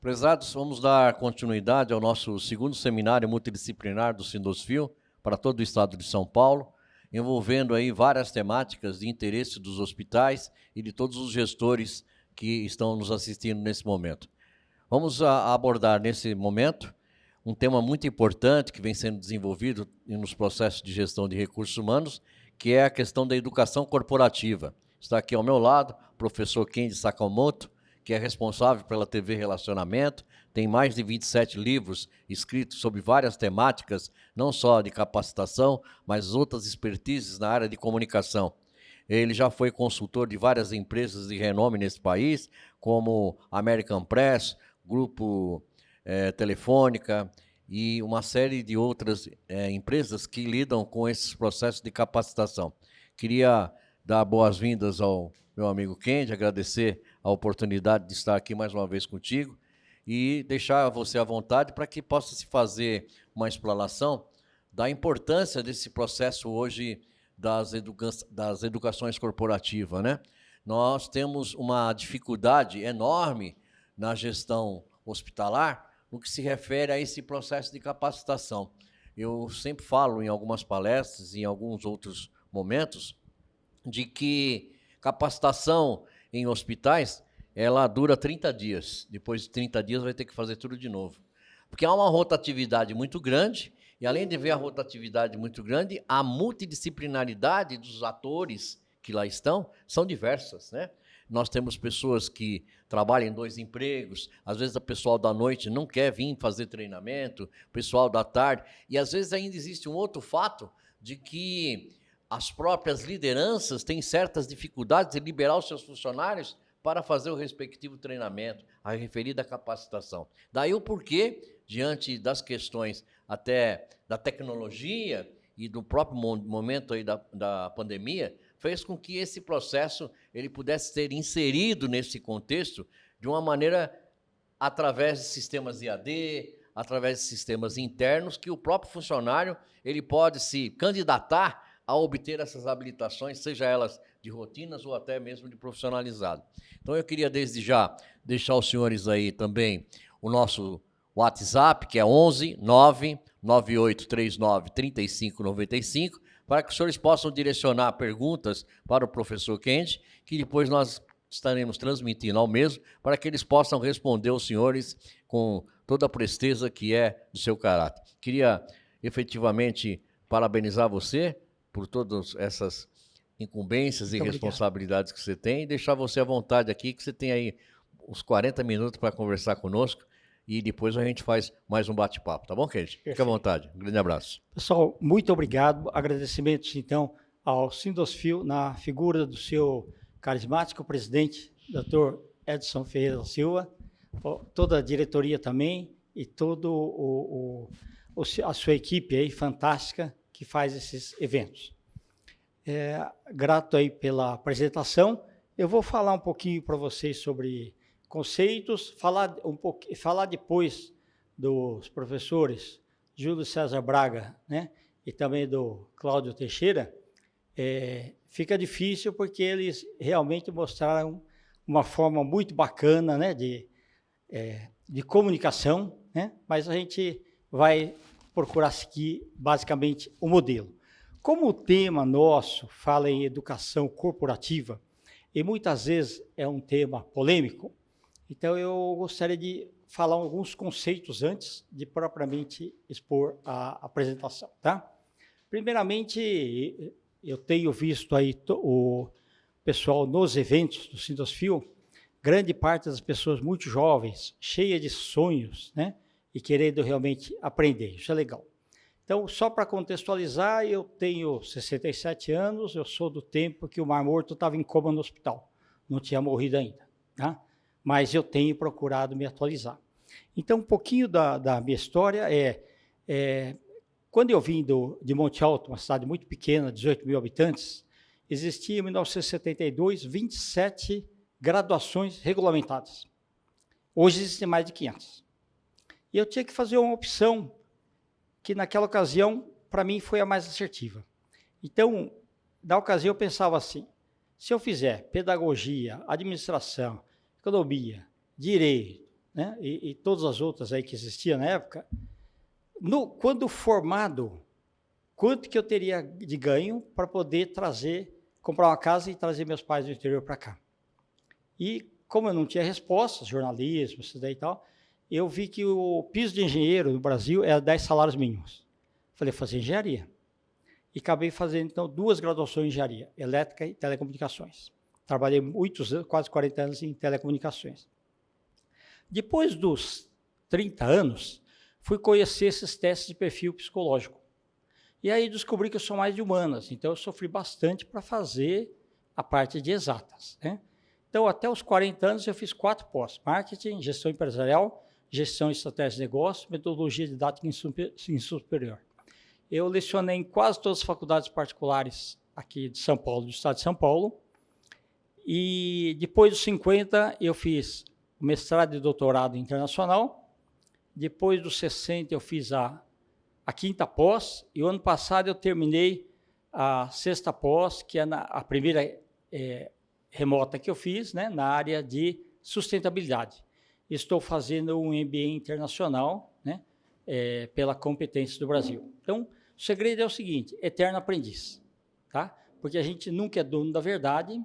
Prezados, vamos dar continuidade ao nosso segundo seminário multidisciplinar do Sindosfil para todo o estado de São Paulo, envolvendo aí várias temáticas de interesse dos hospitais e de todos os gestores que estão nos assistindo nesse momento. Vamos abordar nesse momento um tema muito importante que vem sendo desenvolvido nos processos de gestão de recursos humanos, que é a questão da educação corporativa. Está aqui ao meu lado o professor Kenji Sakamoto, que é responsável pela TV Relacionamento, tem mais de 27 livros escritos sobre várias temáticas, não só de capacitação, mas outras expertises na área de comunicação. Ele já foi consultor de várias empresas de renome nesse país, como American Press, Grupo Telefônica e uma série de outras empresas que lidam com esses processos de capacitação. Queria dar boas-vindas ao meu amigo Kenji, agradecer a oportunidade de estar aqui mais uma vez contigo e deixar você à vontade para que possa se fazer uma explanação da importância desse processo hoje das educações corporativas, né? Nós temos uma dificuldade enorme na gestão hospitalar no que se refere a esse processo de capacitação. Eu sempre falo em algumas palestras e em alguns outros momentos de que capacitação em hospitais, ela dura 30 dias. Depois de 30 dias vai ter que fazer tudo de novo. Porque há uma rotatividade muito grande, e além de ver a rotatividade muito grande, a multidisciplinaridade dos atores que lá estão são diversas, né? Nós temos pessoas que trabalham em 2 empregos, às vezes o pessoal da noite não quer vir fazer treinamento, o pessoal da tarde, e às vezes ainda existe um outro fato de que as próprias lideranças têm certas dificuldades de liberar os seus funcionários para fazer o respectivo treinamento, a referida capacitação. Daí o porquê, diante das questões até da tecnologia e do próprio momento aí da pandemia, fez com que esse processo ele pudesse ser inserido nesse contexto de uma maneira através de sistemas IAD, através de sistemas internos, que o próprio funcionário ele pode se candidatar a obter essas habilitações, seja elas de rotinas ou até mesmo de profissionalizado. Então, eu queria, desde já, deixar os senhores aí também o nosso WhatsApp, que é 11 99839 3595, para que os senhores possam direcionar perguntas para o professor Kenji, que depois nós estaremos transmitindo ao mesmo, para que eles possam responder aos senhores com toda a presteza que é do seu caráter. Queria, efetivamente, parabenizar você por todas essas incumbências e responsabilidades que você tem, e deixar você à vontade aqui, que você tem aí uns 40 minutos para conversar conosco, e depois a gente faz mais um bate-papo, tá bom, Kenji? Fique à vontade. Um grande abraço. Pessoal, muito obrigado. Agradecimentos, então, ao Sindosfil, na figura do seu carismático presidente, Dr. Edson Ferreira da Silva, toda a diretoria também, e toda a sua equipe aí, fantástica, que faz esses eventos. Grato aí pela apresentação. Eu vou falar um pouquinho para vocês sobre conceitos, falar depois dos professores Júlio César Braga, né, e também do Cláudio Teixeira. Fica difícil porque eles realmente mostraram uma forma muito bacana, né, de comunicação, né, mas a gente vai procurar seguir basicamente o modelo. Como o tema nosso fala em educação corporativa, e muitas vezes é um tema polêmico, então eu gostaria de falar alguns conceitos antes de propriamente expor a apresentação, tá? Primeiramente, eu tenho visto aí o pessoal nos eventos do Sindosfil, grande parte das pessoas muito jovens, cheias de sonhos, né? E querendo realmente aprender, isso é legal. Então, só para contextualizar, eu tenho 67 anos, eu sou do tempo que o Mar Morto estava em coma no hospital, não tinha morrido ainda, tá? Mas eu tenho procurado me atualizar. Então, um pouquinho da minha história quando eu vim de Monte Alto, uma cidade muito pequena, 18 mil habitantes, existia em 1972 27 graduações regulamentadas. Hoje existem mais de 500. E eu tinha que fazer uma opção que naquela ocasião, para mim, foi a mais assertiva. Então, na ocasião, eu pensava assim, se eu fizer pedagogia, administração, economia, direito, né, e todas as outras aí que existiam na época, quando formado, quanto que eu teria de ganho para poder comprar uma casa e trazer meus pais do interior para cá. E como eu não tinha respostas, jornalismo, isso daí e tal, eu vi que o piso de engenheiro no Brasil era 10 salários mínimos. Falei, fazer engenharia. E acabei fazendo, então, 2 graduações em engenharia, elétrica e telecomunicações. Trabalhei muitos anos, quase 40 anos em telecomunicações. Depois dos 30 anos, fui conhecer esses testes de perfil psicológico. E aí descobri que eu sou mais de humanas, então eu sofri bastante para fazer a parte de exatas, né? Então, até os 40 anos, eu fiz 4 pós: marketing, gestão empresarial, gestão e estratégia de negócio, metodologia didática em superior. Eu lecionei em quase todas as faculdades particulares aqui de São Paulo, do estado de São Paulo, e depois dos 50, eu fiz mestrado e doutorado internacional. Depois dos 60, eu fiz a 5ª pós, e o ano passado eu terminei a 6ª pós, que é a primeira remota que eu fiz, né, na área de sustentabilidade. Estou fazendo um MBA internacional, né, pela Competência do Brasil. Então, o segredo é o seguinte: eterno aprendiz, tá? Porque a gente nunca é dono da verdade.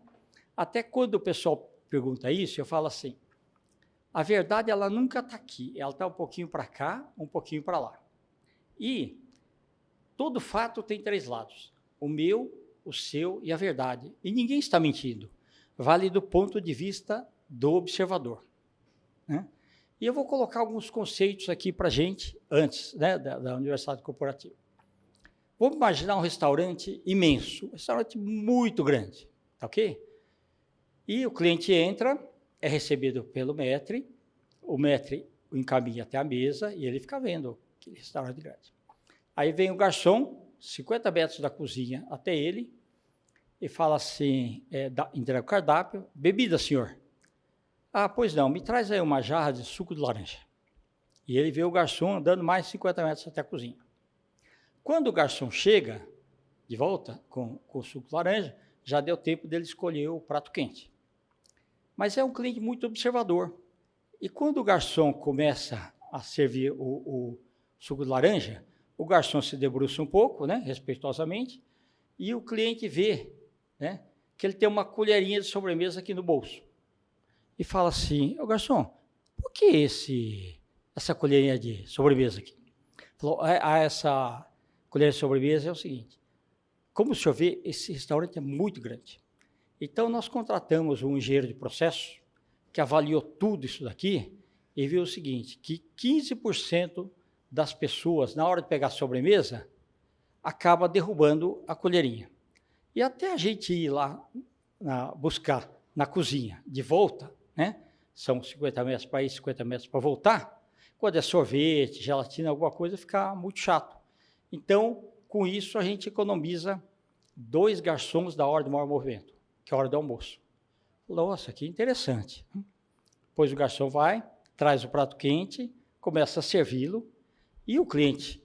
Até quando o pessoal pergunta isso, eu falo assim: a verdade, ela nunca está aqui, ela está um pouquinho para cá, um pouquinho para lá. E todo fato tem 3 lados: o meu, o seu e a verdade. E ninguém está mentindo. Vale do ponto de vista do observador, né? E eu vou colocar alguns conceitos aqui para a gente, antes, né, da Universidade Corporativa. Vamos imaginar um restaurante imenso, um restaurante muito grande, tá ok? E o cliente entra, é recebido pelo maître, o maître o encaminha até a mesa e ele fica vendo aquele restaurante grande. Aí vem o garçom, 50 metros da cozinha até ele, e fala assim, entrega o cardápio: bebida, senhor? Ah, pois não, me traz aí uma jarra de suco de laranja. E ele vê o garçom andando mais 50 metros até a cozinha. Quando o garçom chega de volta com o suco de laranja, já deu tempo dele escolher o prato quente. Mas é um cliente muito observador. E quando o garçom começa a servir o suco de laranja, o garçom se debruça um pouco, né, respeitosamente, e o cliente vê, né, que ele tem uma colherinha de sobremesa aqui no bolso. E fala assim: ô garçom, por que essa colherinha de sobremesa aqui? Falou: essa colher de sobremesa é o seguinte: como o senhor vê, esse restaurante é muito grande. Então, nós contratamos um engenheiro de processo que avaliou tudo isso daqui e viu o seguinte, que 15% das pessoas, na hora de pegar a sobremesa, acaba derrubando a colherinha. E até a gente ir lá buscar na cozinha de volta, né? São 50 metros para ir, 50 metros para voltar. Quando é sorvete, gelatina, alguma coisa, fica muito chato. Então, com isso, a gente economiza 2 garçons da hora do maior movimento, que é a hora do almoço. Nossa, que interessante. Depois o garçom vai, traz o prato quente, começa a servi-lo, e o cliente,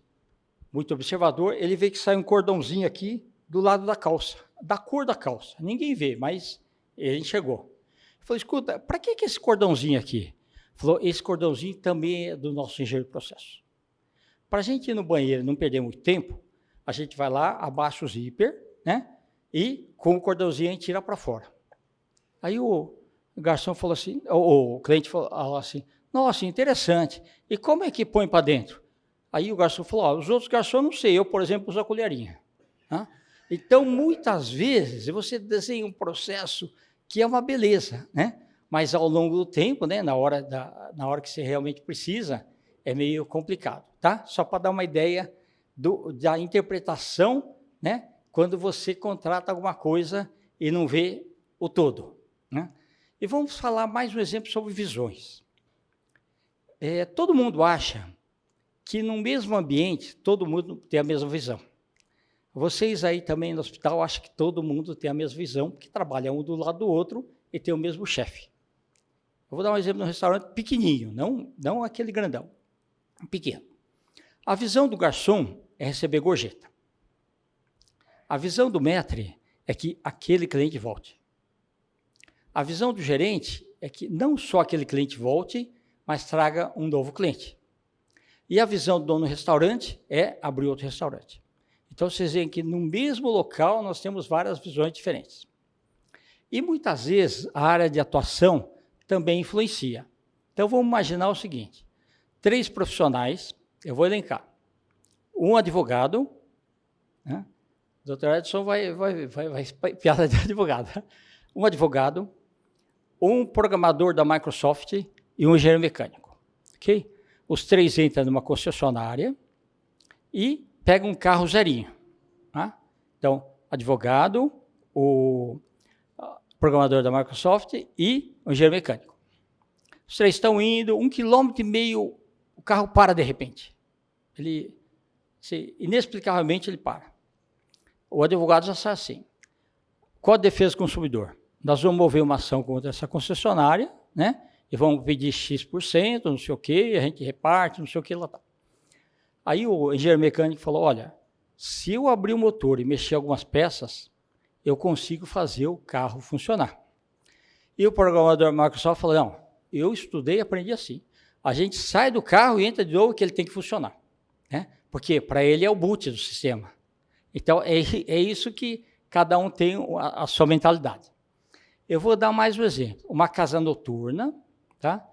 muito observador, ele vê que sai um cordãozinho aqui do lado da calça, da cor da calça. Ninguém vê, mas ele enxergou. Ele falou: escuta, para que esse cordãozinho aqui? Ele falou: esse cordãozinho também é do nosso engenheiro de processo. Para a gente ir no banheiro e não perder muito tempo, a gente vai lá, abaixa o zíper, né? E com o cordãozinho a gente tira para fora. Aí o garçom falou assim, o cliente falou assim: nossa, interessante. E como é que põe para dentro? Aí o garçom falou: os outros garçons não sei, eu, por exemplo, uso a colherinha. Então, muitas vezes, você desenha um processo que é uma beleza, né? Mas ao longo do tempo, né, na hora que você realmente precisa, é meio complicado, tá? Só para dar uma ideia da interpretação, né, quando você contrata alguma coisa e não vê o todo, né? E vamos falar mais um exemplo sobre visões. Todo mundo acha que no mesmo ambiente todo mundo tem a mesma visão. Vocês aí também no hospital acham que todo mundo tem a mesma visão, porque trabalha um do lado do outro e tem o mesmo chefe. Eu vou dar um exemplo de um restaurante pequenininho, não aquele grandão, pequeno. A visão do garçom é receber gorjeta. A visão do maître é que aquele cliente volte. A visão do gerente é que não só aquele cliente volte, mas traga um novo cliente. E a visão do dono do restaurante é abrir outro restaurante. Então, vocês veem que no mesmo local nós temos várias visões diferentes. E muitas vezes a área de atuação também influencia. Então, vamos imaginar o seguinte: 3 profissionais, eu vou elencar. Um advogado, né? O doutor Edson vai piada de advogado. Um advogado, um programador da Microsoft e um engenheiro mecânico. Ok? Os 3 entram numa concessionária e pegam um carro zerinho. Tá? Então, advogado, o programador da Microsoft e o engenheiro mecânico. Os 3 estão indo, 1,5 km, o carro para de repente. Inexplicavelmente, ele para. O advogado já sabe assim: qual a defesa do consumidor? Nós vamos mover uma ação contra essa concessionária, né? E vamos pedir X%, não sei o quê, a gente reparte, não sei o que lá. Tá. Aí o engenheiro mecânico falou: olha, se eu abrir o motor e mexer algumas peças, eu consigo fazer o carro funcionar. E o programador da Microsoft falou: não, eu estudei e aprendi assim. A gente sai do carro e entra de novo que ele tem que funcionar. Né? Porque para ele é o boot do sistema. Então, é isso que cada um tem a sua mentalidade. Eu vou dar mais um exemplo. Uma casa noturna, tá?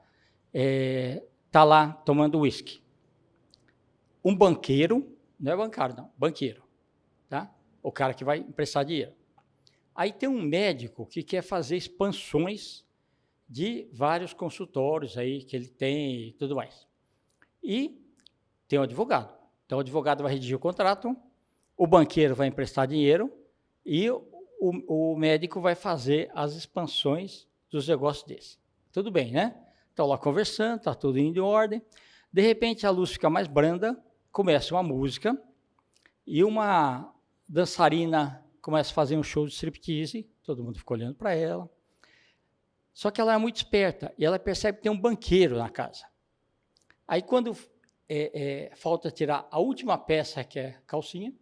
Tá lá tomando uísque. Um banqueiro, não é bancário não, banqueiro, tá? O cara que vai emprestar dinheiro. Aí tem um médico que quer fazer expansões de vários consultórios aí que ele tem e tudo mais. E tem um advogado. Então, o advogado vai redigir o contrato, o banqueiro vai emprestar dinheiro e o médico vai fazer as expansões dos negócios desse. Tudo bem, né? Estão lá conversando, está tudo indo em ordem. De repente, a luz fica mais branda, começa uma música e uma dançarina começa a fazer um show de striptease, todo mundo fica olhando para ela. Só que ela é muito esperta e ela percebe que tem um banqueiro na casa. Aí, quando falta tirar a última peça, que é a calcinha,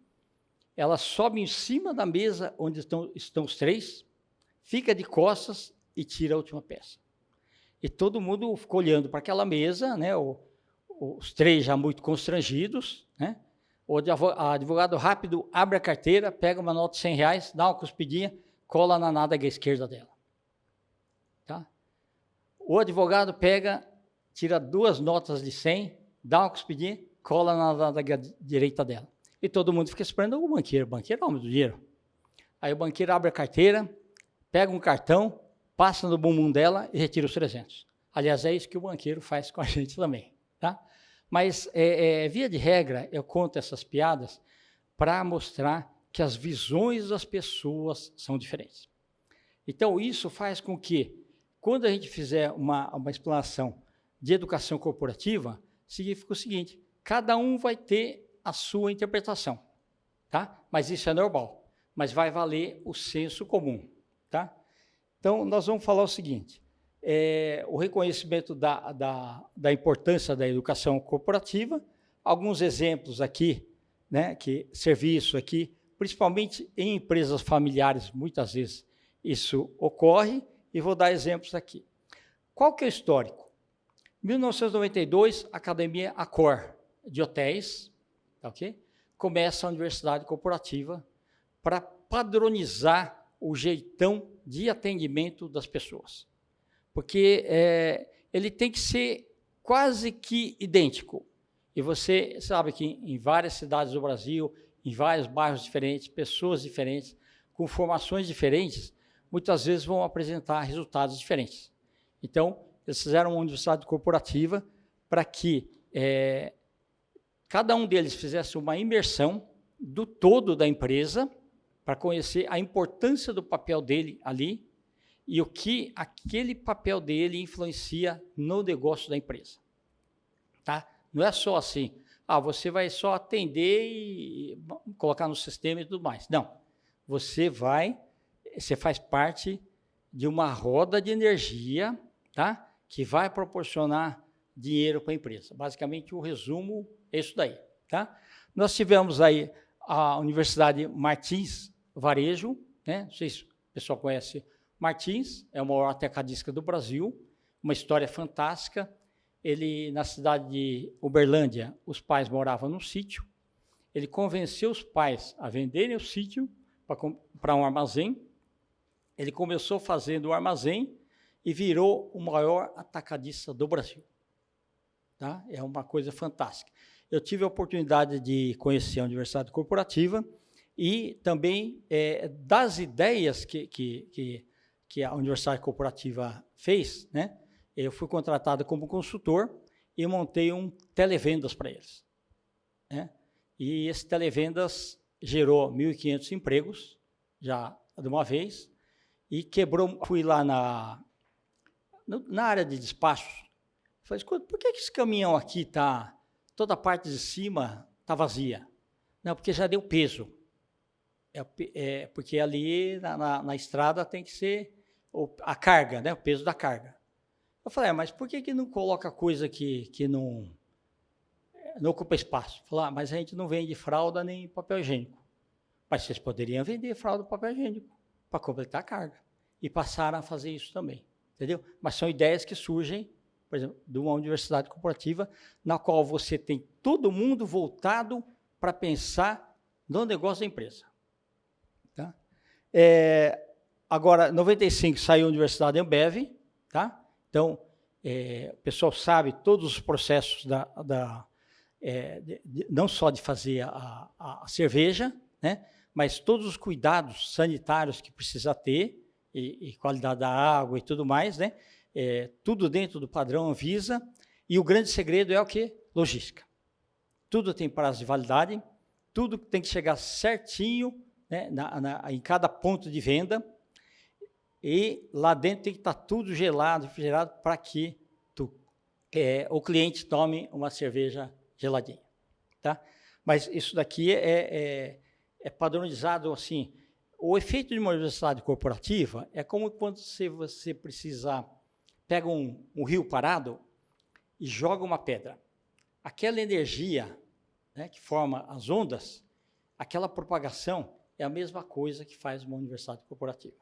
ela sobe em cima da mesa onde estão os 3, fica de costas e tira a última peça. E todo mundo ficou olhando para aquela mesa, né? Os 3 já muito constrangidos, né? O advogado rápido abre a carteira, pega uma nota de R$100, dá uma cuspidinha, cola na nádega esquerda dela. Tá? O advogado pega, tira 2 notas de 100, dá uma cuspidinha, cola na nádega direita dela. E todo mundo fica esperando o banqueiro. O banqueiro é o homem do dinheiro. Aí o banqueiro abre a carteira, pega um cartão, passa no bumbum dela e retira os 300. Aliás, é isso que o banqueiro faz com a gente também. Tá? Mas, via de regra, eu conto essas piadas para mostrar que as visões das pessoas são diferentes. Então, isso faz com que, quando a gente fizer uma explanação de educação corporativa, significa o seguinte: cada um vai ter a sua interpretação, tá? Mas isso é normal, mas vai valer o senso comum, tá? Então, nós vamos falar o seguinte: o reconhecimento da importância da educação corporativa, alguns exemplos aqui, né, que serviço aqui, principalmente em empresas familiares, muitas vezes isso ocorre, e vou dar exemplos aqui. Qual que é o histórico? 1992, a Academia Accor de Hotéis, okay? Começa a universidade corporativa para padronizar o jeitão de atendimento das pessoas. Porque ele tem que ser quase que idêntico. E você sabe que em várias cidades do Brasil, em vários bairros diferentes, pessoas diferentes, com formações diferentes, muitas vezes vão apresentar resultados diferentes. Então, eles fizeram uma universidade corporativa para que cada um deles fizesse uma imersão do todo da empresa para conhecer a importância do papel dele ali e o que aquele papel dele influencia no negócio da empresa. Tá? Não é só assim, você vai só atender e colocar no sistema e tudo mais. Não, você faz parte de uma roda de energia, tá? Que vai proporcionar dinheiro para a empresa. Basicamente, o resumo é isso daí. Tá? Nós tivemos aí a Universidade Martins Varejo, né? Não sei se o pessoal conhece Martins, é a maior atacadista do Brasil, uma história fantástica. ele, na cidade de Uberlândia, os pais moravam num sítio, ele convenceu os pais a venderem o sítio para um armazém, ele começou fazendo o armazém e virou o maior atacadista do Brasil. Tá? É uma coisa fantástica. Eu tive a oportunidade de conhecer a Universidade Corporativa e também das ideias que a Universidade Corporativa fez, né? Eu fui contratado como consultor e montei um televendas para eles, né? E esse televendas gerou 1.500 empregos, já de uma vez, e quebrou. Fui lá na área de despachos, falei, escuta, por que esse caminhão aqui está, toda a parte de cima está vazia? Não, porque já deu peso. Porque ali na estrada tem que ser a carga, né? O peso da carga. Eu falei, mas por que não coloca coisa que não ocupa espaço? Falei, mas a gente não vende fralda nem papel higiênico. Mas vocês poderiam vender fralda e papel higiênico para completar a carga. E passaram a fazer isso também, entendeu? Mas são ideias que surgem, por exemplo, de uma universidade corporativa, na qual você tem todo mundo voltado para pensar no negócio da empresa. Tá? Agora, em 95 saiu a Universidade Ambev, tá? Então, o pessoal sabe todos os processos não só de fazer a cerveja, né? Mas todos os cuidados sanitários que precisa ter, e qualidade da água e tudo mais, né? Tudo dentro do padrão Anvisa, e o grande segredo é o quê? Logística. Tudo tem prazo de validade, tudo tem que chegar certinho, né, em cada ponto de venda, e lá dentro tem que estar tudo gelado, refrigerado, para que o cliente tome uma cerveja geladinha. Tá? Mas isso daqui é padronizado assim. O efeito de uma universidade corporativa é como quando você pega um rio parado e joga uma pedra. Aquela energia, né, que forma as ondas, aquela propagação é a mesma coisa que faz uma universidade corporativa.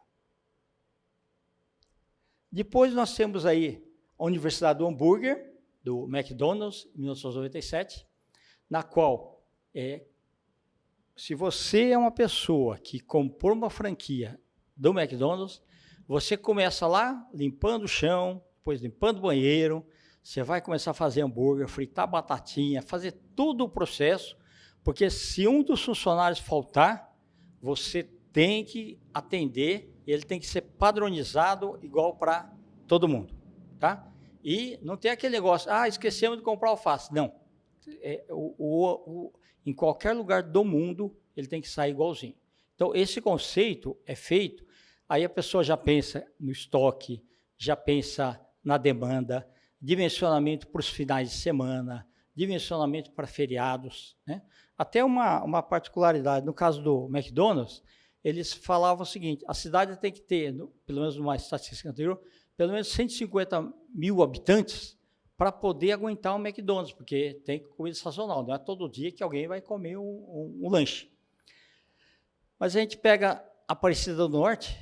Depois nós temos aí a Universidade do Hambúrguer, do McDonald's, em 1997, na qual, se você é uma pessoa que comprou uma franquia do McDonald's, você começa lá limpando o chão, depois limpando o banheiro, você vai começar a fazer hambúrguer, fritar batatinha, fazer todo o processo, porque se um dos funcionários faltar, você tem que atender, ele tem que ser padronizado igual para todo mundo, tá? E não tem aquele negócio, esquecemos de comprar alface. Não. Em qualquer lugar do mundo, ele tem que sair igualzinho. Então, esse conceito é feito, aí a pessoa já pensa no estoque, já pensa na demanda, dimensionamento para os finais de semana, dimensionamento para feriados, né? Até uma particularidade, no caso do McDonald's, eles falavam o seguinte, a cidade tem que ter, pelo menos numa estatística anterior, pelo menos 150 mil habitantes para poder aguentar um McDonald's, porque tem comida sazonal, não é todo dia que alguém vai comer um lanche. Mas a gente pega Aparecida do Norte,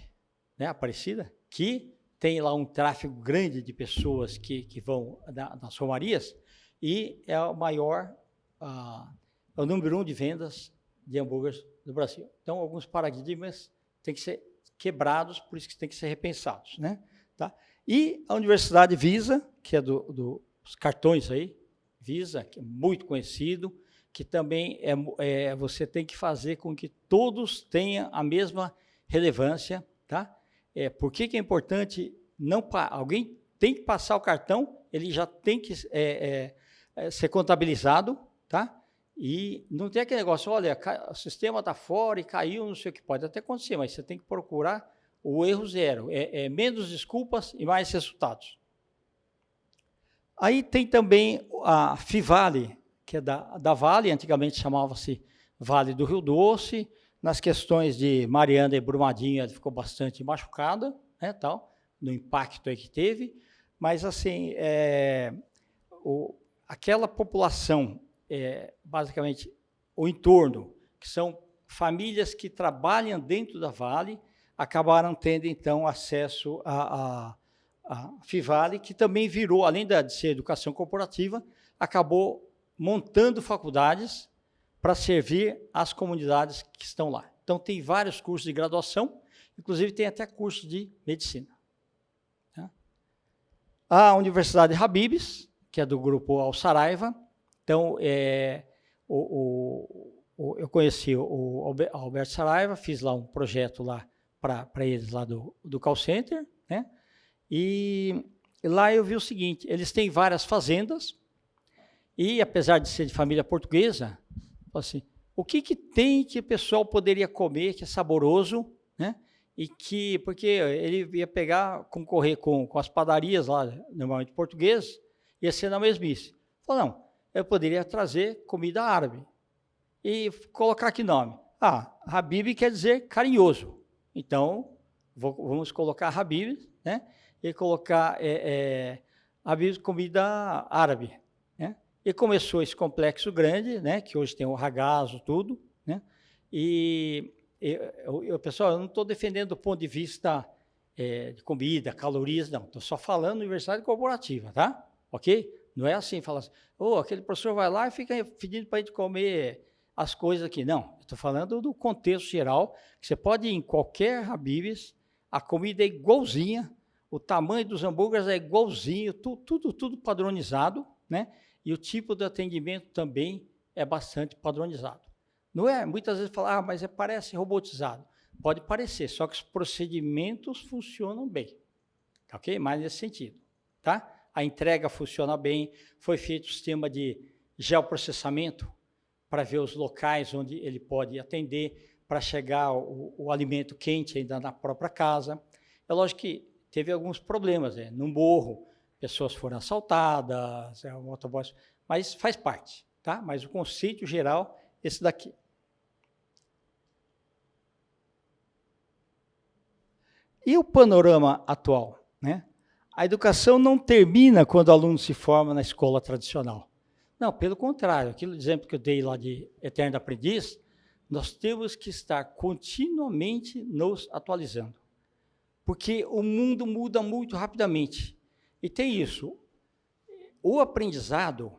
né, Aparecida, que tem lá um tráfego grande de pessoas que vão nas romarias, e é o maior, é o número 1 de vendas de hambúrgueres do Brasil. Então, alguns paradigmas têm que ser quebrados, por isso que têm que ser repensados, né? Tá? E a Universidade Visa, que é dos cartões aí, Visa, que é muito conhecido, que também você tem que fazer com que todos tenham a mesma relevância, tá? Por que é importante alguém tem que passar o cartão, ele já tem que ser contabilizado, tá? E não tem aquele negócio, olha, o sistema está fora e caiu, não sei o que pode até acontecer, mas você tem que procurar o erro zero, menos desculpas e mais resultados. Aí tem também a Fivale, que é da Vale, antigamente chamava-se Vale do Rio Doce, nas questões de Mariana e Brumadinho, ela ficou bastante machucada, né, tal, no impacto aí que teve, mas assim, aquela população, basicamente o entorno, que são famílias que trabalham dentro da Vale, acabaram tendo, então, acesso a Fivale, que também virou, além de ser educação corporativa, acabou montando faculdades para servir as comunidades que estão lá. Então, tem vários cursos de graduação, inclusive tem até curso de medicina. Tá? A Universidade Habib's, que é do grupo Al Saraiva. Então, eu conheci o Alberto Saraiva, fiz lá um projeto lá para eles lá do call center, né? E lá eu vi o seguinte, eles têm várias fazendas e, apesar de ser de família portuguesa, assim, o que tem que o pessoal poderia comer que é saboroso, né? E que, porque ele ia concorrer com as padarias lá, normalmente portuguesas, ia ser na mesmice. Falou, não, eu poderia trazer comida árabe. E colocar que nome? Habib quer dizer carinhoso. Então, vamos colocar Habib, né? E colocar Habib comida árabe. Né? E começou esse complexo grande, né? Que hoje tem o ragazzo, tudo. Né? Pessoal, eu não estou defendendo do ponto de vista de comida, calorias, não. Estou só falando universidade corporativa, tá? Ok? Não é assim, fala assim, aquele professor vai lá e fica pedindo para a gente comer as coisas aqui. Não, estou falando do contexto geral, que você pode ir em qualquer Habib's, a comida é igualzinha, o tamanho dos hambúrgueres é igualzinho, tudo padronizado, né? E o tipo de atendimento também é bastante padronizado. Não é? Muitas vezes fala, mas parece robotizado. Pode parecer, só que os procedimentos funcionam bem, ok? Mais nesse sentido, tá? A entrega funciona bem, foi feito o sistema de geoprocessamento para ver os locais onde ele pode atender, para chegar o alimento quente ainda na própria casa. É lógico que teve alguns problemas, né? No morro, pessoas foram assaltadas, motoboys, mas faz parte, tá? Mas o conceito geral é esse daqui. E o panorama atual, né? A educação não termina quando o aluno se forma na escola tradicional. Não, pelo contrário, aquele exemplo que eu dei lá de Eterno Aprendiz, nós temos que estar continuamente nos atualizando. Porque o mundo muda muito rapidamente. E tem isso, o aprendizado,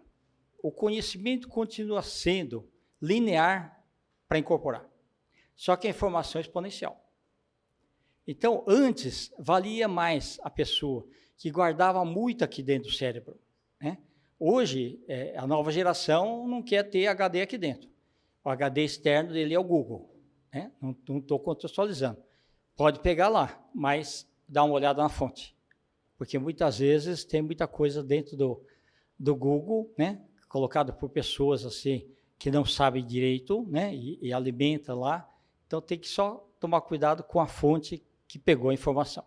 o conhecimento continua sendo linear para incorporar. Só que a informação é exponencial. Então, antes, valia mais a pessoa que guardava muito aqui dentro do cérebro. Né? Hoje, a nova geração não quer ter HD aqui dentro. O HD externo dele é o Google. Né? Não estou contextualizando. Pode pegar lá, mas dá uma olhada na fonte. Porque muitas vezes tem muita coisa dentro do Google, né? Colocado por pessoas assim, que não sabem direito, né? E alimenta lá. Então, tem que só tomar cuidado com a fonte que pegou a informação.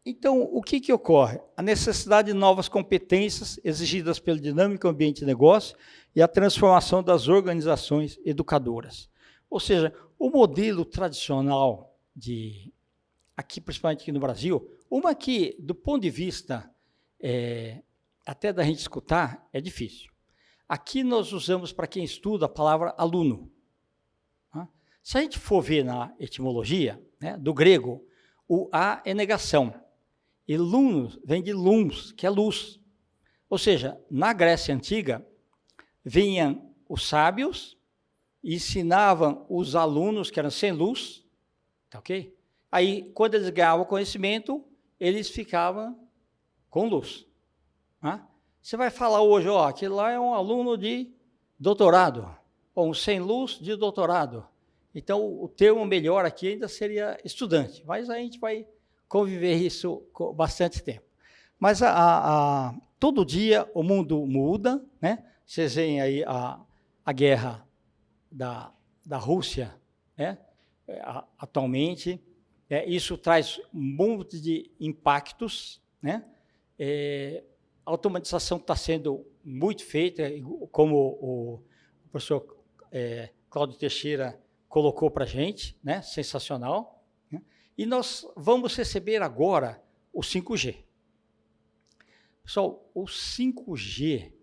Então, o que ocorre? A necessidade de novas competências exigidas pelo dinâmico ambiente de negócio e a transformação das organizações educadoras. Ou seja, o modelo tradicional aqui, principalmente aqui no Brasil, uma que, do ponto de vista até da gente escutar, é difícil. Aqui nós usamos, para quem estuda, a palavra aluno. Se a gente for ver na etimologia, né, do grego, o A é negação. E lunos vem de lums, que é luz. Ou seja, na Grécia Antiga, vinham os sábios e ensinavam os alunos que eram sem luz, tá ok? Aí, quando eles ganhavam conhecimento, eles ficavam com luz. Você vai falar hoje, aquele lá é um aluno de doutorado, ou um sem luz de doutorado. Então, o termo melhor aqui ainda seria estudante, mas a gente vai conviver isso com bastante tempo. Mas todo dia o mundo muda, né? Vocês veem aí a guerra da Rússia, né? Atualmente, isso traz um monte de impactos, né? A automatização está sendo muito feita, como o professor Cláudio Teixeira colocou para a gente, né? Sensacional. Né? E nós vamos receber agora o 5G. Pessoal, o 5G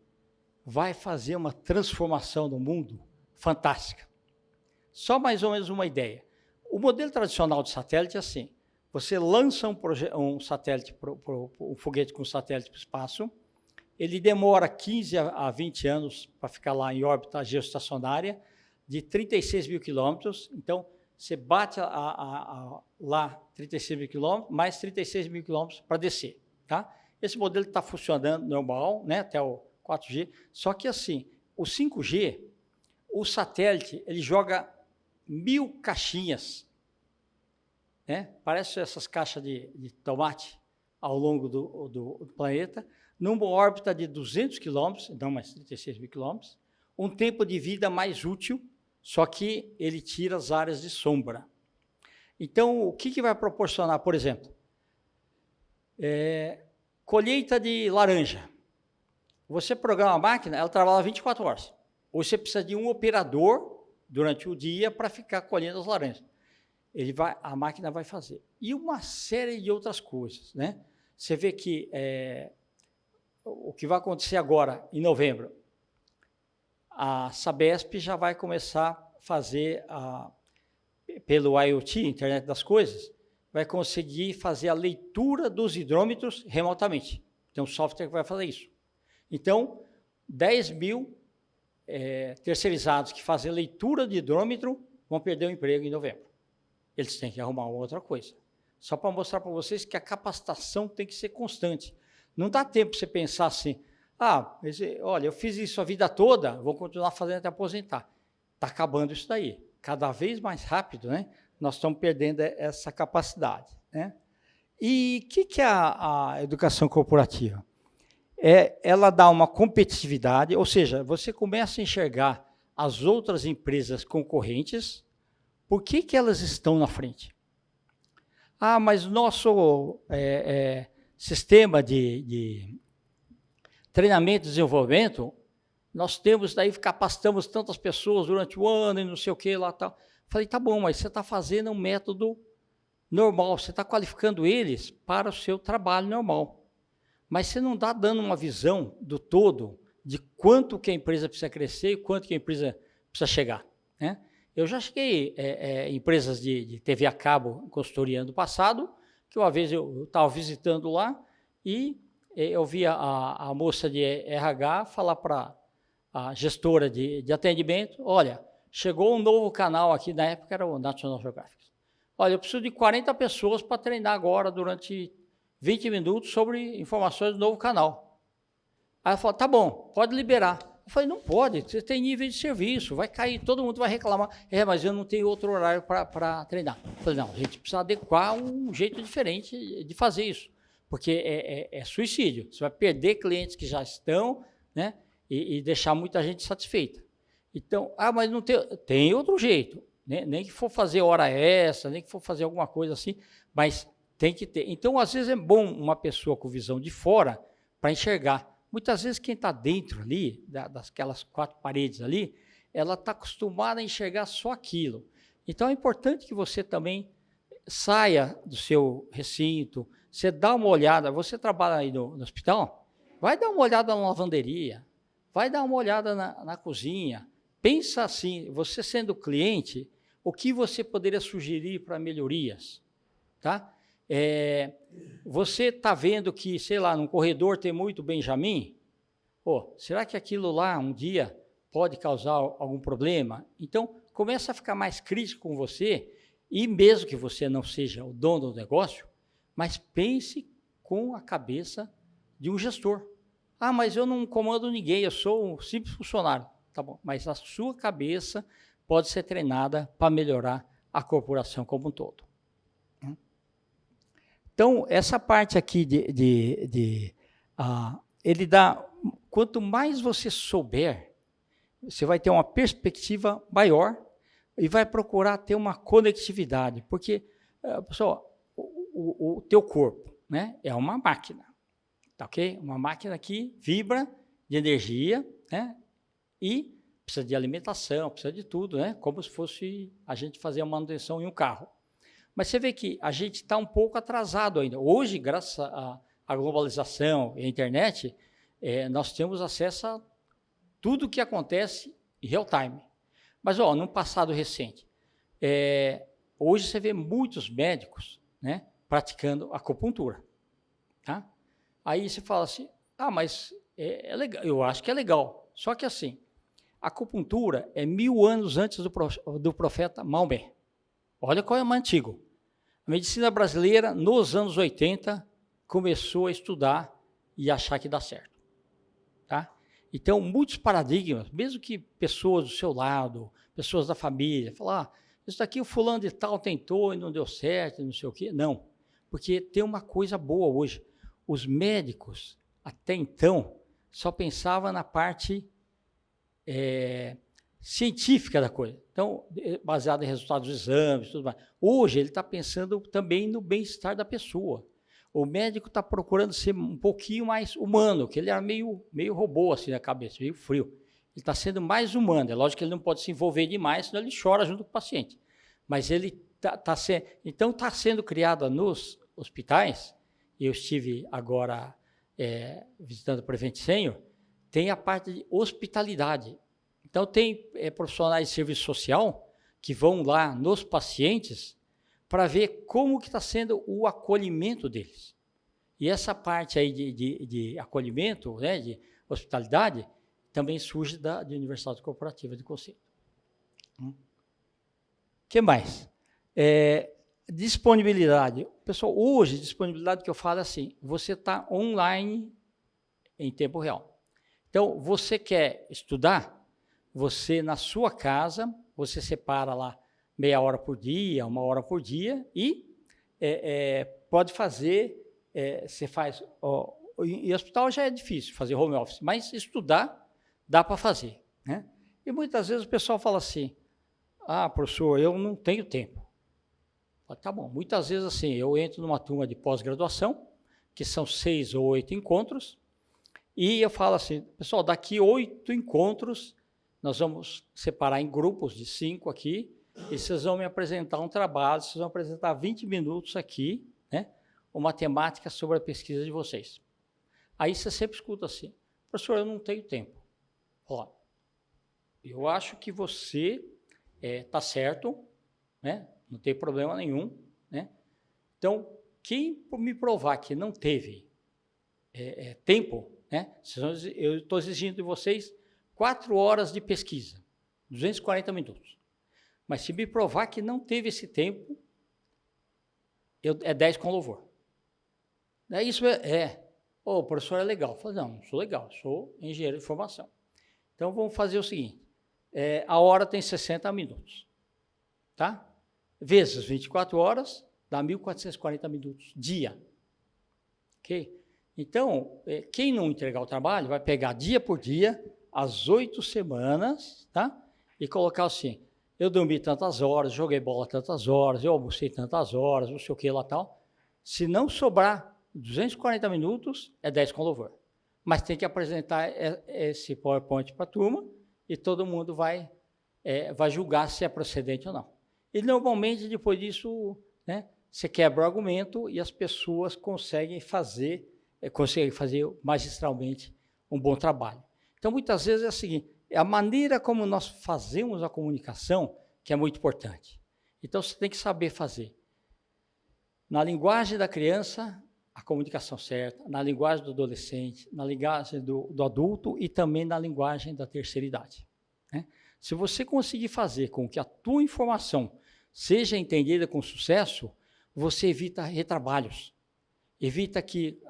vai fazer uma transformação no mundo fantástica. Só mais ou menos uma ideia. O modelo tradicional de satélite é assim, você lança um satélite, um foguete com satélite para o espaço, ele demora 15 a 20 anos para ficar lá em órbita geoestacionária, de 36 mil quilômetros. Então, você bate lá 36 mil quilômetros, mais 36 mil quilômetros para descer. Tá? Esse modelo está funcionando normal, né, até o 4G, só que assim, o 5G, o satélite, ele joga 1000 caixinhas, né? Parece essas caixas de tomate ao longo do planeta, numa órbita de 200 quilômetros, não mais 36 mil quilômetros, um tempo de vida mais útil, só que ele tira as áreas de sombra. Então, o que vai proporcionar, por exemplo? Colheita de laranja. Você programa a máquina, ela trabalha 24 horas. Ou você precisa de um operador durante o dia para ficar colhendo as laranjas. A máquina vai fazer. E uma série de outras coisas, né? Você vê que o que vai acontecer agora, em novembro, a Sabesp já vai começar a fazer, pelo IoT, Internet das Coisas, vai conseguir fazer a leitura dos hidrômetros remotamente. Tem um software que vai fazer isso. Então, 10 mil terceirizados que fazem leitura de hidrômetro vão perder o emprego em novembro. Eles têm que arrumar outra coisa. Só para mostrar para vocês que a capacitação tem que ser constante. Não dá tempo para você pensar assim, olha, eu fiz isso a vida toda, vou continuar fazendo até aposentar. Está acabando isso daí. Cada vez mais rápido, né? Nós estamos perdendo essa capacidade, né? E o que é a educação corporativa? Ela dá uma competitividade, ou seja, você começa a enxergar as outras empresas concorrentes, por que elas estão na frente? Mas o nosso sistema de treinamento e desenvolvimento, nós temos, daí capacitamos tantas pessoas durante o ano e não sei o que lá tal. Falei, tá bom, mas você está fazendo um método normal, você está qualificando eles para o seu trabalho normal. Mas você não está dando uma visão do todo de quanto que a empresa precisa crescer e quanto que a empresa precisa chegar, né? Eu já cheguei empresas de TV a cabo, consultoria ano passado, que uma vez eu estava visitando lá e eu vi a moça de RH falar para a gestora de atendimento, olha, chegou um novo canal aqui, na época era o National Geographic. Olha, eu preciso de 40 pessoas para treinar agora durante 20 minutos sobre informações do novo canal. Aí ela falou, tá bom, pode liberar. Eu falei, não pode, você tem nível de serviço, vai cair, todo mundo vai reclamar. Mas eu não tenho outro horário para treinar. Eu falei, não, a gente precisa adequar um jeito diferente de fazer isso, porque é suicídio. Você vai perder clientes que já estão, né, e deixar muita gente satisfeita. Então, mas não tem outro jeito, né? Nem que for fazer hora extra, nem que for fazer alguma coisa assim, mas tem que ter. Então, às vezes é bom uma pessoa com visão de fora para enxergar. Muitas vezes quem está dentro ali, daquelas 4 paredes ali, ela está acostumada a enxergar só aquilo. Então, é importante que você também saia do seu recinto, você dá uma olhada, você trabalha aí no hospital, vai dar uma olhada na lavanderia, vai dar uma olhada na cozinha. Pensa assim, você sendo cliente, o que você poderia sugerir para melhorias, tá? Você está vendo que, sei lá, num corredor tem muito Benjamin? Será que aquilo lá um dia pode causar algum problema? Então, começa a ficar mais crítico com você, e mesmo que você não seja o dono do negócio, mas pense com a cabeça de um gestor. Mas eu não comando ninguém, eu sou um simples funcionário. Tá bom, mas a sua cabeça pode ser treinada para melhorar a corporação como um todo. Então, essa parte aqui ele dá, quanto mais você souber, você vai ter uma perspectiva maior e vai procurar ter uma conectividade, porque, pessoal, o teu corpo, né, é uma máquina, tá ok? Uma máquina que vibra de energia, né, e precisa de alimentação, precisa de tudo, né, como se fosse a gente fazer a manutenção em um carro. Mas você vê que a gente está um pouco atrasado ainda. Hoje, graças à globalização e à internet, nós temos acesso a tudo o que acontece em real time. Mas, num passado recente, hoje você vê muitos médicos, né, praticando acupuntura. Tá? Aí você fala assim, mas é legal, eu acho que é legal. Só que assim, a acupuntura é 1000 anos antes do profeta Maomé. Olha qual é o mais antigo. A medicina brasileira, nos anos 80, começou a estudar e achar que dá certo. Tá? Então, muitos paradigmas, mesmo que pessoas do seu lado, pessoas da família, falam, isso daqui o fulano de tal tentou e não deu certo, não sei o quê. Não, porque tem uma coisa boa hoje. Os médicos, até então, só pensavam na parte científica da coisa. Então, baseado em resultados dos exames, tudo mais. Hoje, ele está pensando também no bem-estar da pessoa. O médico está procurando ser um pouquinho mais humano, que ele era meio robô assim na cabeça, meio frio. Ele está sendo mais humano. É lógico que ele não pode se envolver demais, senão ele chora junto com o paciente. Mas ele está sendo... Então, está sendo criada nos hospitais, eu estive agora visitando o Prevent Senior, tem a parte de hospitalidade. Então, tem profissionais de serviço social que vão lá nos pacientes para ver como que está sendo o acolhimento deles. E essa parte aí de acolhimento, né, de hospitalidade, também surge da Universidade Corporativa de Conceito. O que mais? Disponibilidade. Pessoal, hoje, disponibilidade que eu falo é assim, você está online em tempo real. Então, você quer estudar, você na sua casa, você separa lá meia hora por dia, 1 hora por dia, e pode fazer, você faz... em hospital já é difícil fazer home office, mas estudar dá para fazer. Né? E muitas vezes o pessoal fala assim, professor, eu não tenho tempo. Tá bom, muitas vezes assim, eu entro numa turma de pós-graduação, que são 6 ou 8 encontros, e eu falo assim, pessoal, daqui 8 encontros, nós vamos separar em grupos de 5 aqui, e vocês vão me apresentar um trabalho, vocês vão apresentar 20 minutos aqui, né, uma temática sobre a pesquisa de vocês. Aí você sempre escuta assim, professor, eu não tenho tempo. Eu acho que você está certo, né, não tem problema nenhum. Né? Então, quem me provar que não teve tempo, né, eu estou exigindo de vocês 4 horas de pesquisa, 240 minutos. Mas se me provar que não teve esse tempo, é 10 com louvor. Daí isso o professor é legal. Eu falei, não sou legal, sou engenheiro de formação. Então, vamos fazer o seguinte, a hora tem 60 minutos, tá? Vezes 24 horas, dá 1.440 minutos, dia. Ok? Então, quem não entregar o trabalho, vai pegar dia por dia, as 8 semanas, tá? E colocar assim, eu dormi tantas horas, joguei bola tantas horas, eu almocei tantas horas, não sei o que lá tal. Se não sobrar 240 minutos, é 10 com louvor. Mas tem que apresentar esse PowerPoint para a turma e todo mundo vai julgar se é procedente ou não. E normalmente, depois disso, né, você quebra o argumento e as pessoas conseguem fazer magistralmente um bom trabalho. Então, muitas vezes é o seguinte, é a maneira como nós fazemos a comunicação que é muito importante. Então, você tem que saber fazer. Na linguagem da criança, a comunicação certa, na linguagem do adolescente, na linguagem do adulto e também na linguagem da terceira idade. Né? Se você conseguir fazer com que a tua informação seja entendida com sucesso, você evita retrabalhos, evita que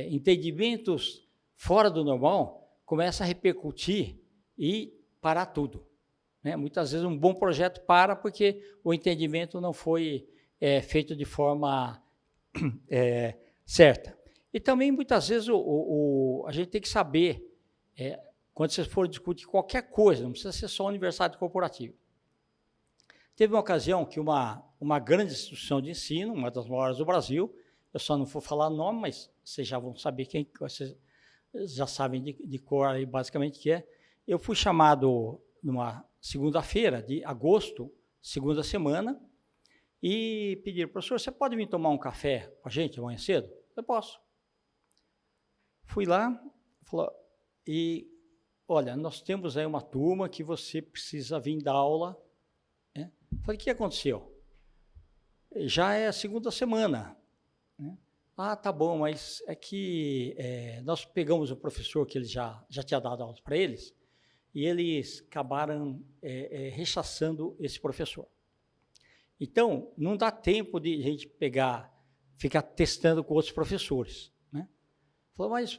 entendimentos fora do normal comecem a repercutir e parar tudo. Né? Muitas vezes um bom projeto para porque o entendimento não foi feito de forma certa. E também, muitas vezes, a gente tem que saber, quando vocês forem discutir qualquer coisa, não precisa ser só universidade corporativa. Teve uma ocasião que uma grande instituição de ensino, uma das maiores do Brasil, eu só não vou falar o nome, mas vocês já vão saber quem, vocês já sabem de cor aí, basicamente, que é. Eu fui chamado numa segunda-feira de agosto, segunda semana, e pediram, professor, você pode vir tomar um café com a gente amanhã cedo? Eu posso. Fui lá, falou, e olha, nós temos aí uma turma que você precisa vir dar aula. Né? Falei, o que aconteceu? Já é a segunda semana, Ah, tá bom, mas é que nós pegamos um professor que ele já tinha dado aula para eles, e eles acabaram rechaçando esse professor. Então, não dá tempo de a gente ficar testando com outros professores, né? Falou, mas,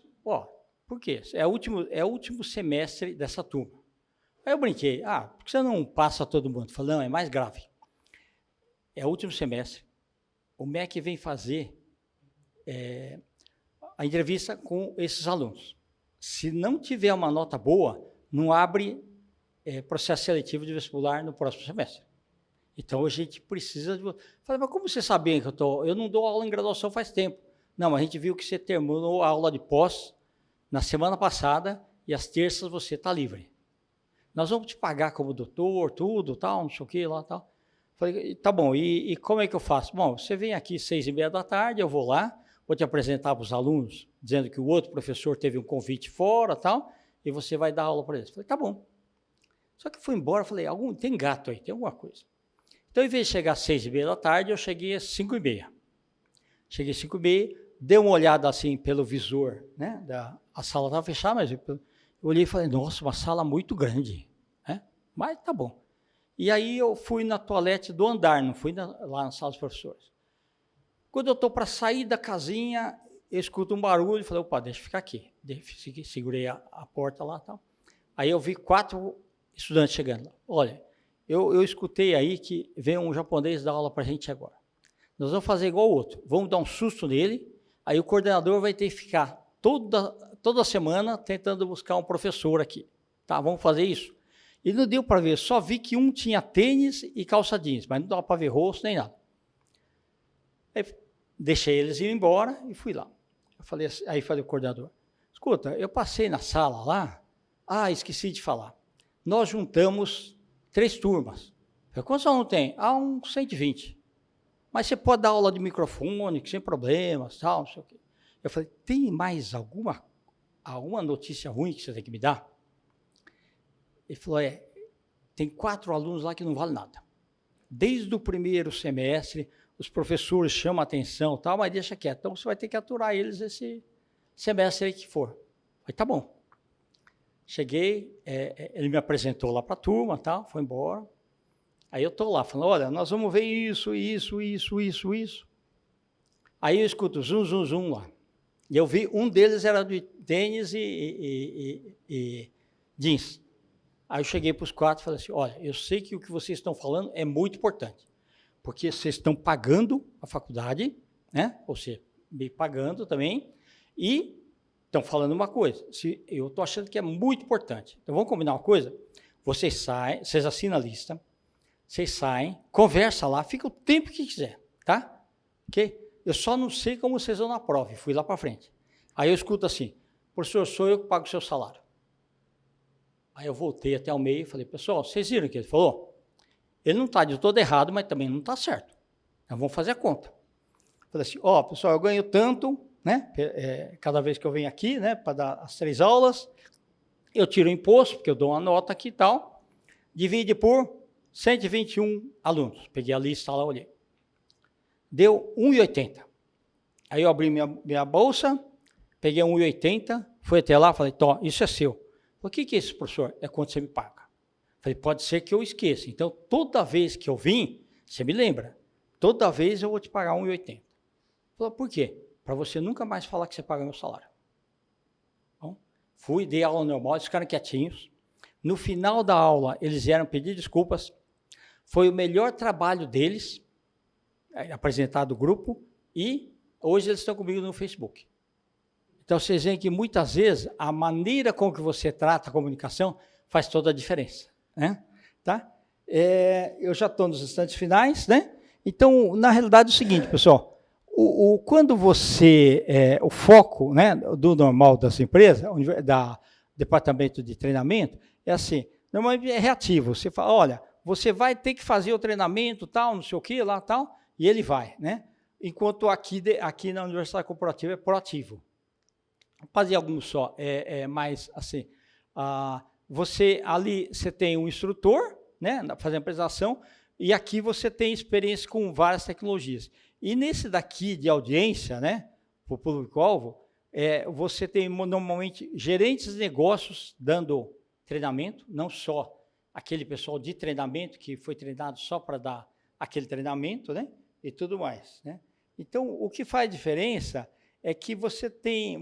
por quê? É o último semestre dessa turma. Aí eu brinquei, por que você não passa todo mundo? Falei, não, é mais grave. É o último semestre, o MEC vem fazer a entrevista com esses alunos. Se não tiver uma nota boa, não abre processo seletivo de vestibular no próximo semestre. Então, a gente precisa de... Falei, mas como você sabia que eu não dou aula em graduação faz tempo? Não, a gente viu que você terminou a aula de pós na semana passada e às terças você está livre. Nós vamos te pagar como doutor, tudo, tal, não sei o que lá, tal. Falei, tá bom, e como é que eu faço? Bom, você vem aqui às 6h30, eu vou lá, vou te apresentar para os alunos, dizendo que o outro professor teve um convite fora, tal, e você vai dar aula para eles. Falei, tá bom. Só que fui embora, falei, tem gato aí, tem alguma coisa. Então, em vez de chegar às 6h30, eu cheguei às 5h30. Cheguei às 5h30, dei uma olhada assim pelo visor, né? A sala estava fechada, mas eu olhei e falei, nossa, uma sala muito grande, né? Mas tá bom. E aí eu fui na toalete do andar, não fui lá na sala dos professores. Quando eu estou para sair da casinha, eu escuto um barulho e falei, opa, deixa eu ficar aqui. Segurei a porta lá e tal. Aí eu vi 4 estudantes chegando lá. Olha, eu escutei aí que vem um japonês dar aula para a gente agora. Nós vamos fazer igual o outro, vamos dar um susto nele, aí o coordenador vai ter que ficar toda semana tentando buscar um professor aqui. Tá, vamos fazer isso? E não deu para ver, só vi que um tinha tênis e calça jeans, mas não dava para ver rosto nem nada. Aí, deixei eles ir embora e fui lá. Aí falei ao coordenador, escuta, eu passei na sala lá, esqueci de falar. Nós juntamos 3 turmas. Falei, quantos alunos tem? Uns 120. Mas você pode dar aula de microfone, sem problemas, tal, não sei o quê. Eu falei, tem mais alguma notícia ruim que você tem que me dar? Ele falou, tem 4 alunos lá que não valem nada. Desde o primeiro semestre, os professores chamam a atenção, tal, mas deixa quieto. Então, você vai ter que aturar eles esse semestre aí que for. Eu falei, tá bom. Cheguei, ele me apresentou lá para a turma, tal, foi embora. Aí eu estou lá, falando, olha, nós vamos ver isso. Aí eu escuto zum, zum, zum lá. E eu vi, um deles era de tênis e jeans. Aí eu cheguei para os 4 e falei assim, olha, eu sei que o que vocês estão falando é muito importante, porque vocês estão pagando a faculdade, né? Ou seja, me pagando também, e estão falando uma coisa, eu estou achando que é muito importante. Então, vamos combinar uma coisa? Vocês saem, vocês assinam a lista, vocês saem, conversa lá, fica o tempo que quiser, tá? Ok? Eu só não sei como vocês vão na prova, e fui lá para frente. Aí eu escuto assim, professor, sou eu que pago o seu salário. Aí eu voltei até o meio e falei, pessoal, vocês viram o que ele falou? Ele não está de todo errado, mas também não está certo. Então vamos fazer a conta. Falei assim, pessoal, eu ganho tanto, né? Cada vez que eu venho aqui, né, para dar as 3 aulas, eu tiro o imposto, porque eu dou uma nota aqui e tal, divide por 121 alunos. Peguei a lista lá, olhei. Deu 1,80. Aí eu abri minha bolsa, peguei 1,80, fui até lá, falei, isso é seu. O que é isso, professor? É quanto você me paga. Falei, pode ser que eu esqueça. Então, toda vez que eu vim, você me lembra. Toda vez eu vou te pagar 1,80. Falei, por quê? Para você nunca mais falar que você paga meu salário. Bom, fui, dei aula normal, eles ficaram quietinhos. No final da aula, eles vieram pedir desculpas. Foi o melhor trabalho deles, apresentado o grupo, e hoje eles estão comigo no Facebook. Então, vocês veem que muitas vezes a maneira com que você trata a comunicação faz toda a diferença, né? Tá? Eu já estou nos instantes finais, né? Então, na realidade é o seguinte, pessoal, quando você, o foco, né, do normal das empresas, da departamento de treinamento, é assim, normalmente é reativo, você fala, olha, você vai ter que fazer o treinamento, tal, não sei o que, lá, tal, e ele vai, né? Enquanto aqui na Universidade Corporativa é proativo. Fazer alguns só, mais assim, você tem um instrutor, né, fazendo a apresentação, e aqui você tem experiência com várias tecnologias. E nesse daqui de audiência, né, para o público-alvo, você tem normalmente gerentes de negócios dando treinamento, não só aquele pessoal de treinamento que foi treinado só para dar aquele treinamento, né? E tudo mais, né? Então, o que faz diferença é que você tem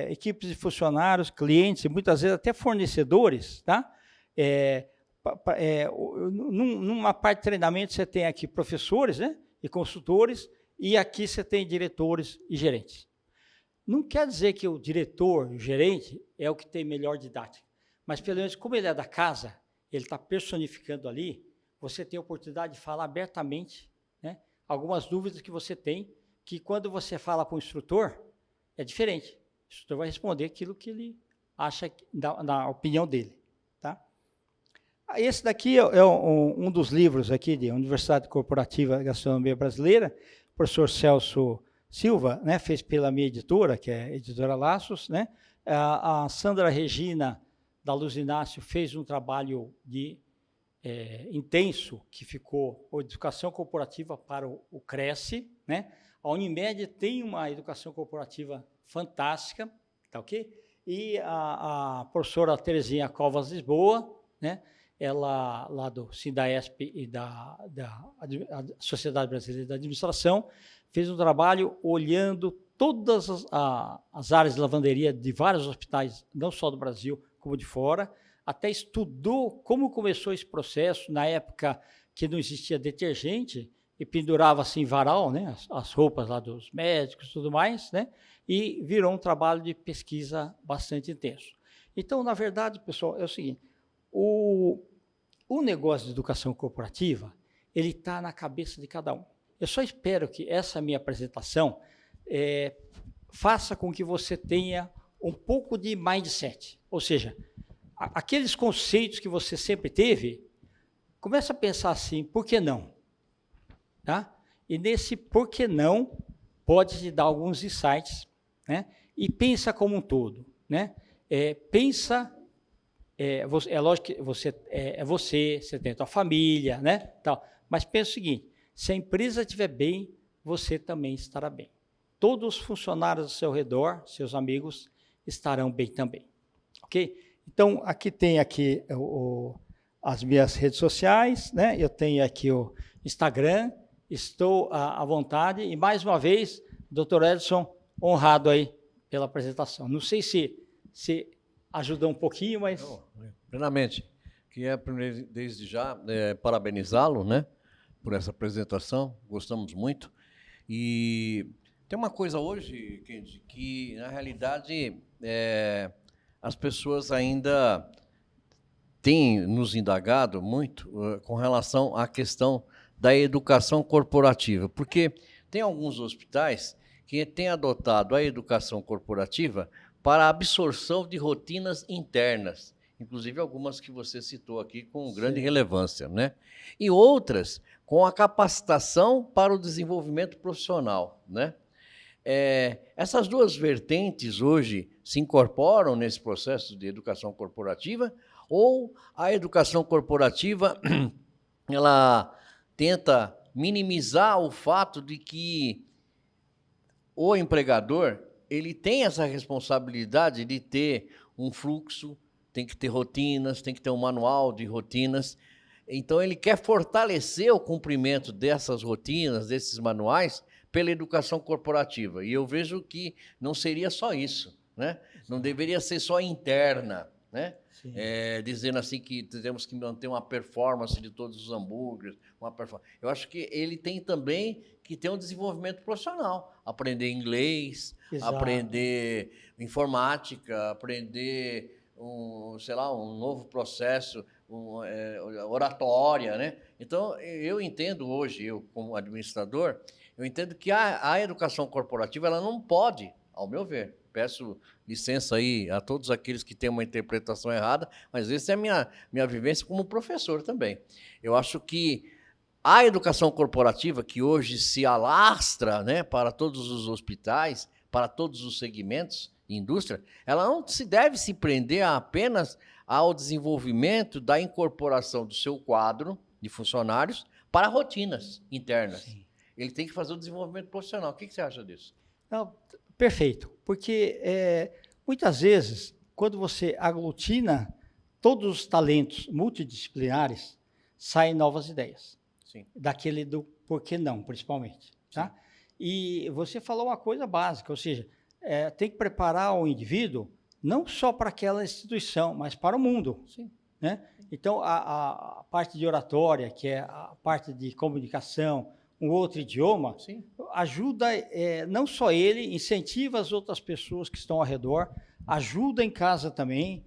equipes de funcionários, clientes, e muitas vezes até fornecedores, tá? Numa parte de treinamento você tem aqui professores, né? E consultores, e aqui você tem diretores e gerentes. Não quer dizer que o diretor, o gerente, é o que tem melhor didática, mas pelo menos como ele é da casa, ele está personificando ali, você tem a oportunidade de falar abertamente, né? Algumas dúvidas que você tem, que quando você fala para o instrutor, é diferente. O instrutor vai responder aquilo que ele acha, na opinião dele. Tá? Esse daqui é um dos livros aqui de Universidade Corporativa de Gastronomia Brasileira, o professor Celso Silva, né, fez pela minha editora, que é a Editora Laços, né? A Sandra Regina, da Luz Inácio, fez um trabalho intenso, que ficou a Educação Corporativa para o Cresce, né? A Unimed tem uma educação corporativa fantástica, tá ok? E a professora Terezinha Covas Lisboa, né? Ela, lá do Sindaesp e da Sociedade Brasileira de Administração, fez um trabalho olhando todas as áreas de lavanderia de vários hospitais, não só do Brasil, como de fora, até estudou como começou esse processo, na época que não existia detergente, e pendurava assim varal, né, as roupas lá dos médicos e tudo mais, né, e virou um trabalho de pesquisa bastante intenso. Então, na verdade, pessoal, é o seguinte, o negócio de educação corporativa, ele está na cabeça de cada um. Eu só espero que essa minha apresentação faça com que você tenha um pouco de mindset, ou seja, aqueles conceitos que você sempre teve, começa a pensar assim, por que não? Tá? E nesse por que não, pode te dar alguns insights, né? E pensa como um todo, né? Lógico que você tem a tua família, né? Tal. Mas pensa o seguinte, se a empresa estiver bem, você também estará bem. Todos os funcionários ao seu redor, seus amigos, estarão bem também, ok? Então, aqui tem as minhas redes sociais, né? Eu tenho aqui o Instagram, estou à vontade, e mais uma vez, Dr. Edson, honrado aí pela apresentação. Não sei se ajudou um pouquinho, mas... Não, plenamente. Queria, desde já, parabenizá-lo, né, por essa apresentação, gostamos muito. E tem uma coisa hoje, Kendi, que, na realidade, as pessoas ainda têm nos indagado muito com relação à questão da educação corporativa, porque tem alguns hospitais que têm adotado a educação corporativa para a absorção de rotinas internas, inclusive algumas que você citou aqui com grande relevância, né? E outras com a capacitação para o desenvolvimento profissional, né? Essas duas vertentes hoje se incorporam nesse processo de educação corporativa, ou a educação corporativa ela tenta minimizar o fato de que o empregador ele tem essa responsabilidade de ter um fluxo, tem que ter rotinas, tem que ter um manual de rotinas. Então, ele quer fortalecer o cumprimento dessas rotinas, desses manuais, pela educação corporativa. E eu vejo que não seria só isso, né? Não deveria ser só interna, né? Dizendo assim que temos que manter uma performance de todos os hambúrgueres. Eu acho que ele tem também que ter um desenvolvimento profissional. Aprender inglês, exato, aprender informática, aprender um novo processo, oratória, né? Então, eu entendo hoje, eu como administrador, eu entendo que a educação corporativa ela não pode, ao meu ver, peço licença aí a todos aqueles que têm uma interpretação errada, mas essa é a minha vivência como professor também. Eu acho que a educação corporativa, que hoje se alastra, né, para todos os hospitais, para todos os segmentos de indústria, ela não deve se prender apenas ao desenvolvimento da incorporação do seu quadro de funcionários para rotinas internas. Sim. Ele tem que fazer o desenvolvimento profissional. O que você acha disso? Não, perfeito, porque muitas vezes, quando você aglutina todos os talentos multidisciplinares, saem novas ideias. Sim. Daquele do por que não, principalmente. Tá? E você falou uma coisa básica, ou seja, tem que preparar o indivíduo não só para aquela instituição, mas para o mundo. Sim. Né? Então, a parte de oratória, que é a parte de comunicação, um outro idioma, Sim. ajuda não só ele, incentiva as outras pessoas que estão ao redor, ajuda em casa também,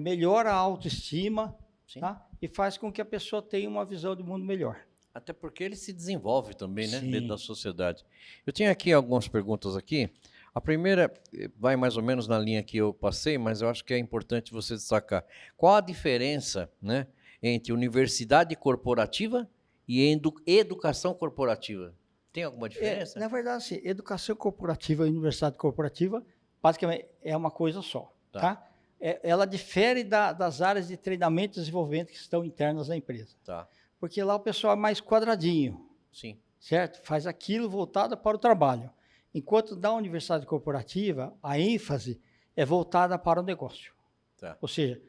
melhora a autoestima, tá? E faz com que a pessoa tenha uma visão do mundo melhor. Até porque ele se desenvolve também, né, Sim. dentro da sociedade. Eu tenho aqui algumas perguntas aqui. A primeira vai mais ou menos na linha que eu passei, mas eu acho que é importante você destacar. Qual a diferença, né, entre universidade corporativa e educação corporativa? Tem alguma diferença? Na verdade, sim, educação corporativa e universidade corporativa, basicamente, é uma coisa só. Tá? Ela difere das áreas de treinamento e desenvolvimento que estão internas da empresa. Tá. Porque lá o pessoal é mais quadradinho. Sim. Certo? Faz aquilo voltado para o trabalho. Enquanto da universidade corporativa, a ênfase é voltada para o negócio. Tá. Ou seja,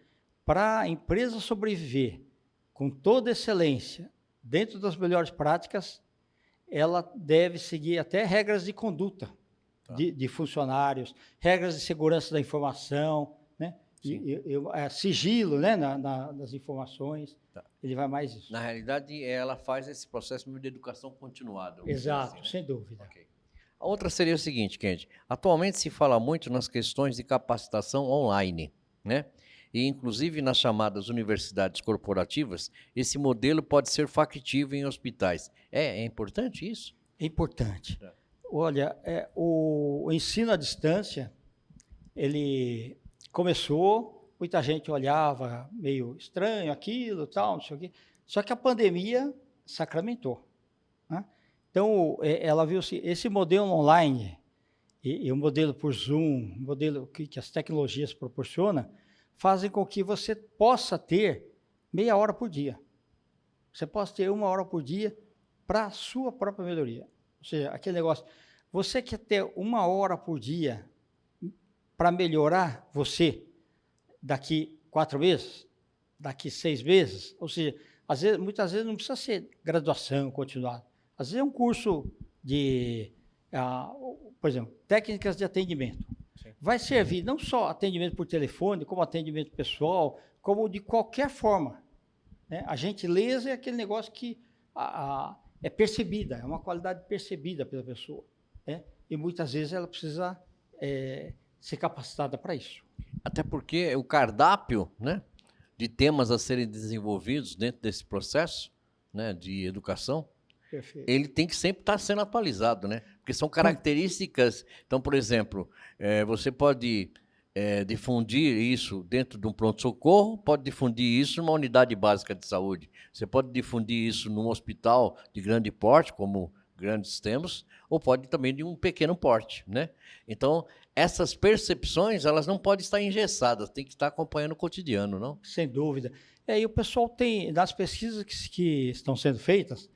para a empresa sobreviver com toda excelência, dentro das melhores práticas, ela deve seguir até regras de conduta de funcionários, regras de segurança da informação, né? Sigilo, né? nas informações. Tá. Ele vai mais isso. Na realidade, ela faz esse processo de educação continuada. Exato, assim, né? sem dúvida. Okay. A outra seria o seguinte, Kendi. Atualmente se fala muito nas questões de capacitação online, né? E, inclusive, nas chamadas universidades corporativas, esse modelo pode ser factível em hospitais. É importante isso? É importante. É. Olha, o ensino à distância, ele começou, muita gente olhava meio estranho aquilo, tal, não sei o quê. Só que a pandemia sacramentou. Né? Então, ela viu esse modelo online e o modelo por Zoom, o modelo que as tecnologias proporcionam, fazem com que você possa ter meia hora por dia. Você possa ter 1 hora por dia para a sua própria melhoria. Ou seja, aquele negócio, você quer ter 1 hora por dia para melhorar você daqui 4 meses, daqui 6 meses? Ou seja, muitas vezes não precisa ser graduação continuada. Às vezes é um curso de, por exemplo, técnicas de atendimento. Sim. Vai servir não só atendimento por telefone, como atendimento pessoal, como de qualquer forma. Né? A gentileza é aquele negócio que é percebida, é uma qualidade percebida pela pessoa. Né? E muitas vezes ela precisa ser capacitada para isso. Até porque o cardápio, né, de temas a serem desenvolvidos dentro desse processo, né, de educação, perfeito, ele tem que sempre estar sendo atualizado, né? Porque são características. Então, por exemplo, você pode difundir isso dentro de um pronto-socorro, pode difundir isso numa unidade básica de saúde, você pode difundir isso num hospital de grande porte, como grandes temos, ou pode também de um pequeno porte, né? Então, essas percepções, elas não podem estar engessadas, tem que estar acompanhando o cotidiano, não? Sem dúvida. E o pessoal tem, nas pesquisas que estão sendo feitas,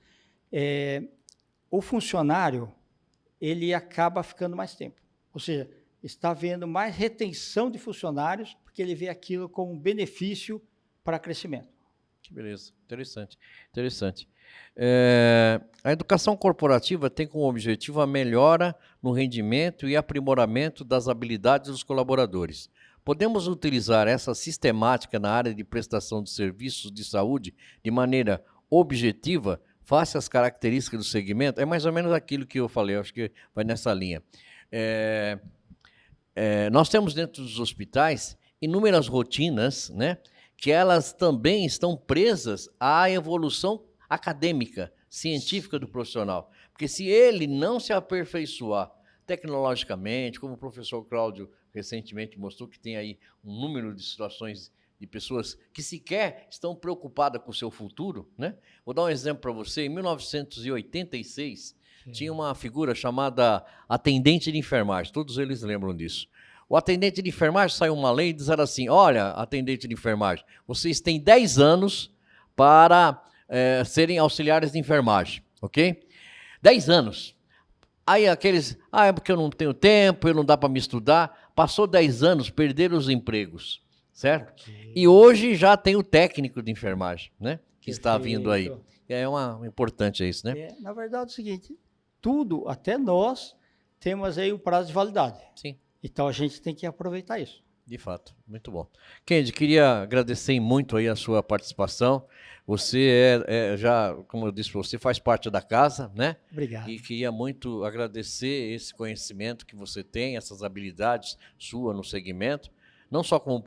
o funcionário, ele acaba ficando mais tempo. Ou seja, está havendo mais retenção de funcionários, porque ele vê aquilo como um benefício para crescimento. Que beleza, interessante, interessante. A educação corporativa tem como objetivo a melhora no rendimento e aprimoramento das habilidades dos colaboradores. Podemos utilizar essa sistemática na área de prestação de serviços de saúde de maneira objetiva, face às características do segmento? É mais ou menos aquilo que eu falei, acho que vai nessa linha. Nós temos dentro dos hospitais inúmeras rotinas, né, que elas também estão presas à evolução acadêmica, científica do profissional. Porque se ele não se aperfeiçoar tecnologicamente, como o professor Cláudio recentemente mostrou, que tem aí um número de situações de pessoas que sequer estão preocupadas com o seu futuro, né? Vou dar um exemplo para você. Em 1986, tinha uma figura chamada atendente de enfermagem. Todos eles lembram disso. O atendente de enfermagem, saiu uma lei e disseram assim: olha, atendente de enfermagem, vocês têm 10 anos para serem auxiliares de enfermagem, ok? 10 anos. Aí aqueles, é porque eu não tenho tempo, eu não dá para me estudar. Passou 10 anos, perderam os empregos, certo? Ok. E hoje já tem o técnico de enfermagem, né? Que está vindo aí. Perfeito. É importante isso, né? Na verdade é o seguinte, tudo, até nós, temos aí um prazo de validade. Sim. Então a gente tem que aproveitar isso. De fato, muito bom. Kendi, queria agradecer muito aí a sua participação. Você já, como eu disse, você faz parte da casa, né? Obrigado. E queria muito agradecer esse conhecimento que você tem, essas habilidades suas no segmento, não só como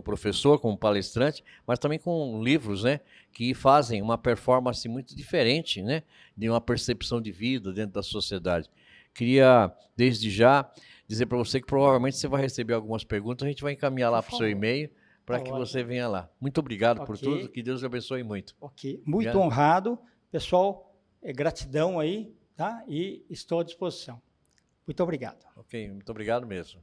professor, como palestrante, mas também com livros, né? Que fazem uma performance muito diferente, né? De uma percepção de vida dentro da sociedade. Queria, desde já, dizer para você que provavelmente você vai receber algumas perguntas, a gente vai encaminhar lá para o seu e-mail para que você venha lá. Muito obrigado por tudo, que Deus lhe abençoe muito. Ok, muito honrado. Pessoal, gratidão aí, tá? E estou à disposição. Muito obrigado. Ok, muito obrigado mesmo.